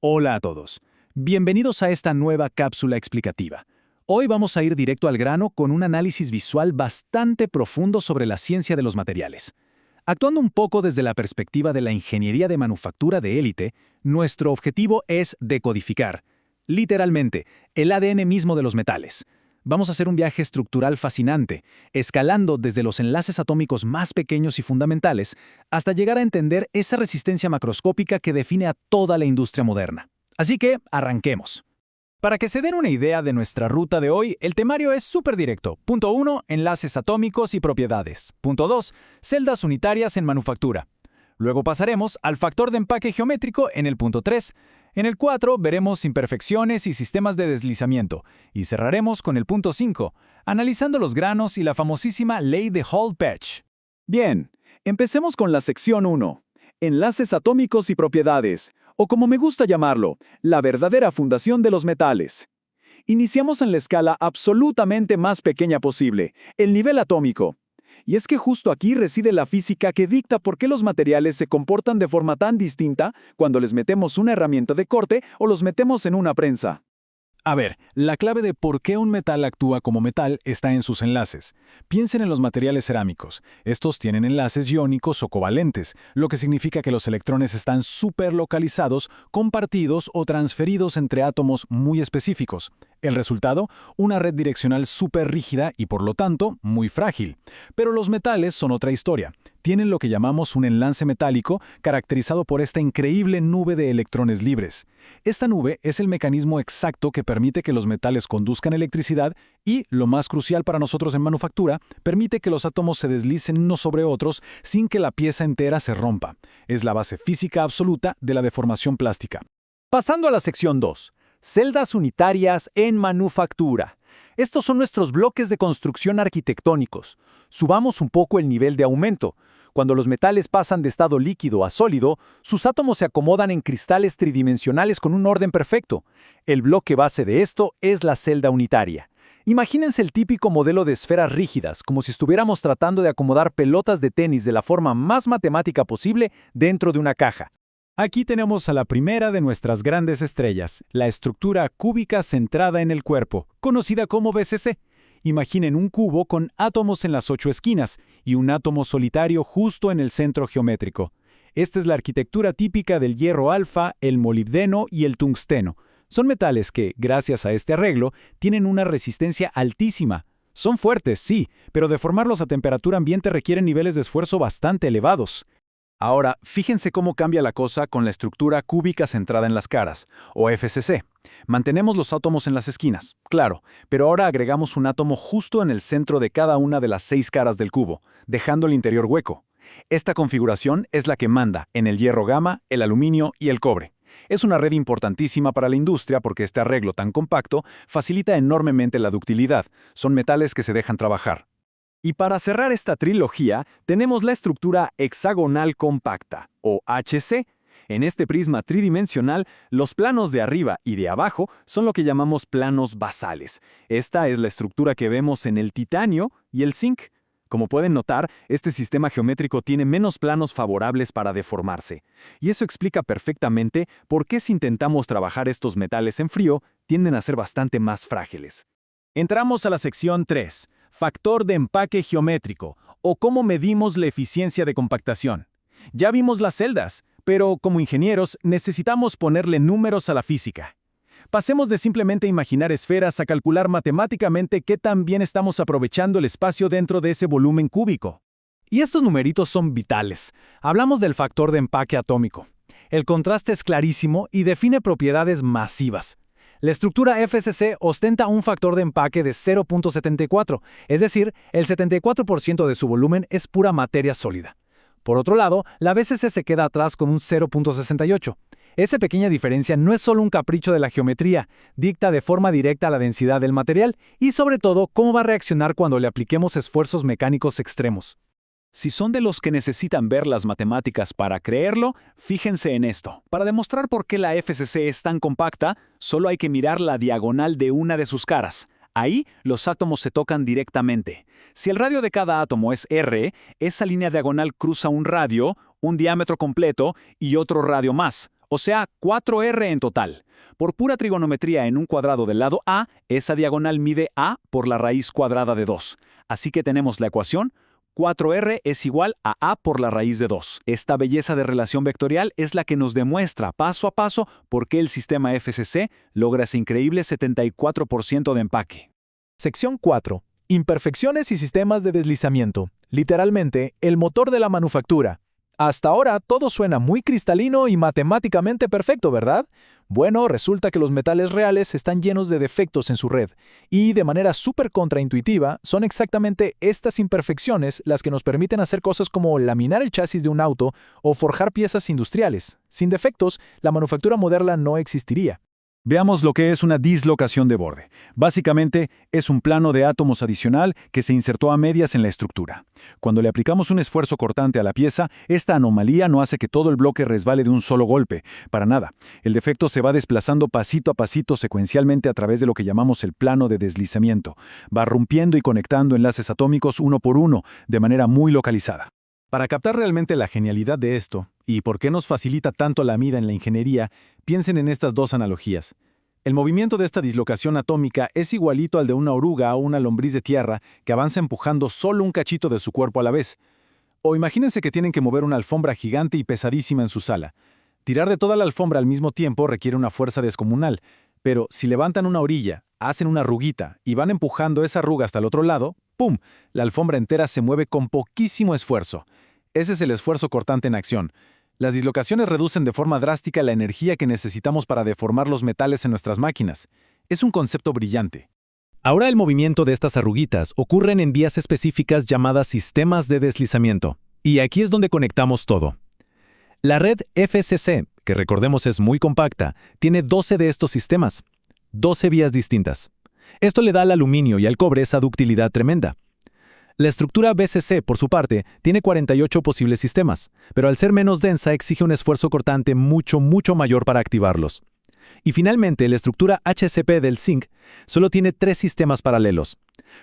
Hola a todos. Bienvenidos a esta nueva cápsula explicativa. Hoy vamos a ir directo al grano con un análisis visual bastante profundo sobre la ciencia de los materiales. Actuando un poco desde la perspectiva de la ingeniería de manufactura de élite, nuestro objetivo es decodificar, literalmente, el ADN mismo de los metales. Vamos a hacer un viaje estructural fascinante, escalando desde los enlaces atómicos más pequeños y fundamentales hasta llegar a entender esa resistencia macroscópica que define a toda la industria moderna. Así que, arranquemos. Para que se den una idea de nuestra ruta de hoy, el temario es súper directo. Punto 1, enlaces atómicos y propiedades. Punto 2, celdas unitarias en manufactura. Luego pasaremos al factor de empaque geométrico en el punto 3. En el 4 veremos imperfecciones y sistemas de deslizamiento. Y cerraremos con el punto 5, analizando los granos y la famosísima ley de Hall-Petch. Bien, empecemos con la sección 1. Enlaces atómicos y propiedades, o como me gusta llamarlo, la verdadera fundación de los metales. Iniciamos en la escala absolutamente más pequeña posible, el nivel atómico. Y es que justo aquí reside la física que dicta por qué los materiales se comportan de forma tan distinta cuando les metemos una herramienta de corte o los metemos en una prensa. A ver, la clave de por qué un metal actúa como metal está en sus enlaces. Piensen en los materiales cerámicos. Estos tienen enlaces iónicos o covalentes, lo que significa que los electrones están superlocalizados, compartidos o transferidos entre átomos muy específicos. El resultado, una red direccional superrígida y por lo tanto muy frágil. Pero los metales son otra historia. Tienen lo que llamamos un enlace metálico caracterizado por esta increíble nube de electrones libres. Esta nube es el mecanismo exacto que permite que los metales conduzcan electricidad y, lo más crucial para nosotros en manufactura, permite que los átomos se deslicen unos sobre otros sin que la pieza entera se rompa. Es la base física absoluta de la deformación plástica. Pasando a la sección 2. Celdas unitarias en manufactura. Estos son nuestros bloques de construcción arquitectónicos. Subamos un poco el nivel de aumento. Cuando los metales pasan de estado líquido a sólido, sus átomos se acomodan en cristales tridimensionales con un orden perfecto. El bloque base de esto es la celda unitaria. Imagínense el típico modelo de esferas rígidas, como si estuviéramos tratando de acomodar pelotas de tenis de la forma más matemática posible dentro de una caja. Aquí tenemos a la primera de nuestras grandes estrellas, la estructura cúbica centrada en el cuerpo, conocida como BCC. Imaginen un cubo con átomos en las 8 esquinas y un átomo solitario justo en el centro geométrico. Esta es la arquitectura típica del hierro alfa, el molibdeno y el tungsteno. Son metales que, gracias a este arreglo, tienen una resistencia altísima. Son fuertes, sí, pero deformarlos a temperatura ambiente requieren niveles de esfuerzo bastante elevados. Ahora, fíjense cómo cambia la cosa con la estructura cúbica centrada en las caras, o FCC. Mantenemos los átomos en las esquinas, claro, pero ahora agregamos un átomo justo en el centro de cada una de las 6 caras del cubo, dejando el interior hueco. Esta configuración es la que manda en el hierro gamma, el aluminio y el cobre. Es una red importantísima para la industria porque este arreglo tan compacto facilita enormemente la ductilidad. Son metales que se dejan trabajar. Y para cerrar esta trilogía, tenemos la estructura hexagonal compacta, o HC. En este prisma tridimensional, los planos de arriba y de abajo son lo que llamamos planos basales. Esta es la estructura que vemos en el titanio y el zinc. Como pueden notar, este sistema geométrico tiene menos planos favorables para deformarse. Y eso explica perfectamente por qué si intentamos trabajar estos metales en frío, tienden a ser bastante más frágiles. Entramos a la sección 3. Factor de empaque geométrico, o cómo medimos la eficiencia de compactación. Ya vimos las celdas, pero como ingenieros necesitamos ponerle números a la física. Pasemos de simplemente imaginar esferas a calcular matemáticamente qué tan bien estamos aprovechando el espacio dentro de ese volumen cúbico. Y estos numeritos son vitales. Hablamos del factor de empaque atómico. El contraste es clarísimo y define propiedades masivas. La estructura FCC ostenta un factor de empaque de 0.74, es decir, el 74% de su volumen es pura materia sólida. Por otro lado, la BCC se queda atrás con un 0.68. Esa pequeña diferencia no es solo un capricho de la geometría, dicta de forma directa la densidad del material y sobre todo cómo va a reaccionar cuando le apliquemos esfuerzos mecánicos extremos. Si son de los que necesitan ver las matemáticas para creerlo, fíjense en esto. Para demostrar por qué la FCC es tan compacta, solo hay que mirar la diagonal de una de sus caras. Ahí, los átomos se tocan directamente. Si el radio de cada átomo es R, esa línea diagonal cruza un radio, un diámetro completo y otro radio más, o sea, 4R en total. Por pura trigonometría en un cuadrado del lado A, esa diagonal mide A por la raíz cuadrada de 2. Así que tenemos la ecuación 4R es igual a A por la raíz de 2. Esta belleza de relación vectorial es la que nos demuestra paso a paso por qué el sistema FCC logra ese increíble 74% de empaque. Sección 4. Imperfecciones y sistemas de deslizamiento. Literalmente, el motor de la manufactura. Hasta ahora todo suena muy cristalino y matemáticamente perfecto, ¿verdad? Bueno, resulta que los metales reales están llenos de defectos en su red, y de manera súper contraintuitiva, son exactamente estas imperfecciones las que nos permiten hacer cosas como laminar el chasis de un auto o forjar piezas industriales. Sin defectos, la manufactura moderna no existiría. Veamos lo que es una dislocación de borde. Básicamente, es un plano de átomos adicional que se insertó a medias en la estructura. Cuando le aplicamos un esfuerzo cortante a la pieza, esta anomalía no hace que todo el bloque resbale de un solo golpe. Para nada. El defecto se va desplazando pasito a pasito secuencialmente a través de lo que llamamos el plano de deslizamiento. Va rompiendo y conectando enlaces atómicos uno por uno, de manera muy localizada. Para captar realmente la genialidad de esto, y por qué nos facilita tanto la vida en la ingeniería, piensen en estas dos analogías. El movimiento de esta dislocación atómica es igualito al de una oruga o una lombriz de tierra que avanza empujando solo un cachito de su cuerpo a la vez. O imagínense que tienen que mover una alfombra gigante y pesadísima en su sala. Tirar de toda la alfombra al mismo tiempo requiere una fuerza descomunal, pero si levantan una orilla, hacen una ruguita y van empujando esa arruga hasta el otro lado, ¡pum!, la alfombra entera se mueve con poquísimo esfuerzo. Ese es el esfuerzo cortante en acción. Las dislocaciones reducen de forma drástica la energía que necesitamos para deformar los metales en nuestras máquinas. Es un concepto brillante. Ahora el movimiento de estas arruguitas ocurren en vías específicas llamadas sistemas de deslizamiento. Y aquí es donde conectamos todo. La red FCC, que recordemos es muy compacta, tiene 12 de estos sistemas. 12 vías distintas. Esto le da al aluminio y al cobre esa ductilidad tremenda. La estructura BCC, por su parte, tiene 48 posibles sistemas, pero al ser menos densa exige un esfuerzo cortante mucho mayor para activarlos. Y finalmente, la estructura HCP del zinc solo tiene 3 sistemas paralelos.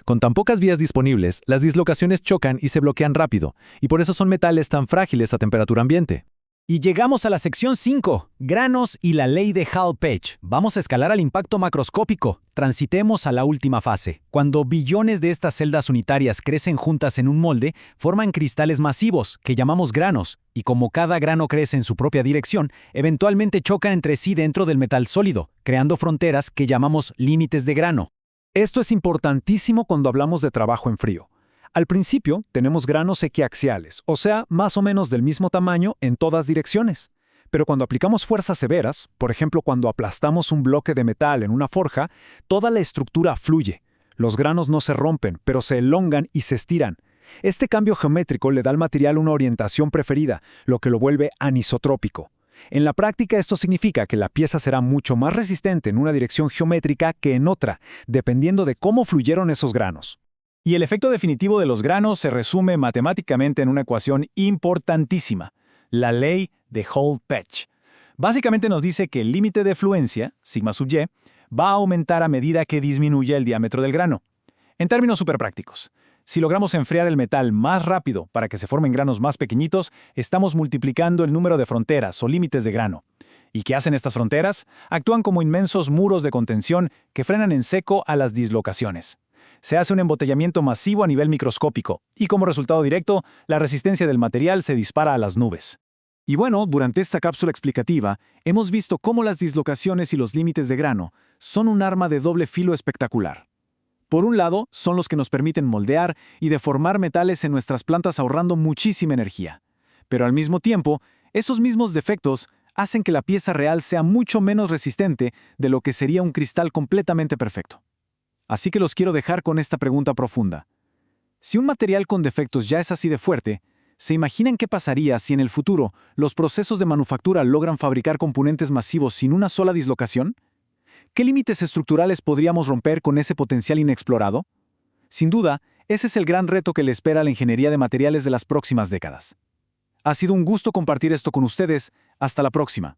Con tan pocas vías disponibles, las dislocaciones chocan y se bloquean rápido, y por eso son metales tan frágiles a temperatura ambiente. Y llegamos a la sección 5, granos y la ley de Hall-Page. Vamos a escalar al impacto macroscópico. Transitemos a la última fase. Cuando billones de estas celdas unitarias crecen juntas en un molde, forman cristales masivos, que llamamos granos, y como cada grano crece en su propia dirección, eventualmente chocan entre sí dentro del metal sólido, creando fronteras que llamamos límites de grano. Esto es importantísimo cuando hablamos de trabajo en frío. Al principio, tenemos granos equiaxiales, o sea, más o menos del mismo tamaño en todas direcciones. Pero cuando aplicamos fuerzas severas, por ejemplo cuando aplastamos un bloque de metal en una forja, toda la estructura fluye. Los granos no se rompen, pero se elongan y se estiran. Este cambio geométrico le da al material una orientación preferida, lo que lo vuelve anisotrópico. En la práctica esto significa que la pieza será mucho más resistente en una dirección geométrica que en otra, dependiendo de cómo fluyeron esos granos. Y el efecto definitivo de los granos se resume matemáticamente en una ecuación importantísima, la ley de Hall-Page. Básicamente nos dice que el límite de fluencia, sigma sub y, va a aumentar a medida que disminuye el diámetro del grano. En términos superprácticos, si logramos enfriar el metal más rápido para que se formen granos más pequeñitos, estamos multiplicando el número de fronteras o límites de grano. ¿Y qué hacen estas fronteras? Actúan como inmensos muros de contención que frenan en seco a las dislocaciones. Se hace un embotellamiento masivo a nivel microscópico, y como resultado directo, la resistencia del material se dispara a las nubes. Y bueno, durante esta cápsula explicativa, hemos visto cómo las dislocaciones y los límites de grano son un arma de doble filo espectacular. Por un lado, son los que nos permiten moldear y deformar metales en nuestras plantas ahorrando muchísima energía. Pero al mismo tiempo, esos mismos defectos hacen que la pieza real sea mucho menos resistente de lo que sería un cristal completamente perfecto. Así que los quiero dejar con esta pregunta profunda. Si un material con defectos ya es así de fuerte, ¿se imaginan qué pasaría si en el futuro los procesos de manufactura logran fabricar componentes masivos sin una sola dislocación? ¿Qué límites estructurales podríamos romper con ese potencial inexplorado? Sin duda, ese es el gran reto que le espera a la ingeniería de materiales de las próximas décadas. Ha sido un gusto compartir esto con ustedes. Hasta la próxima.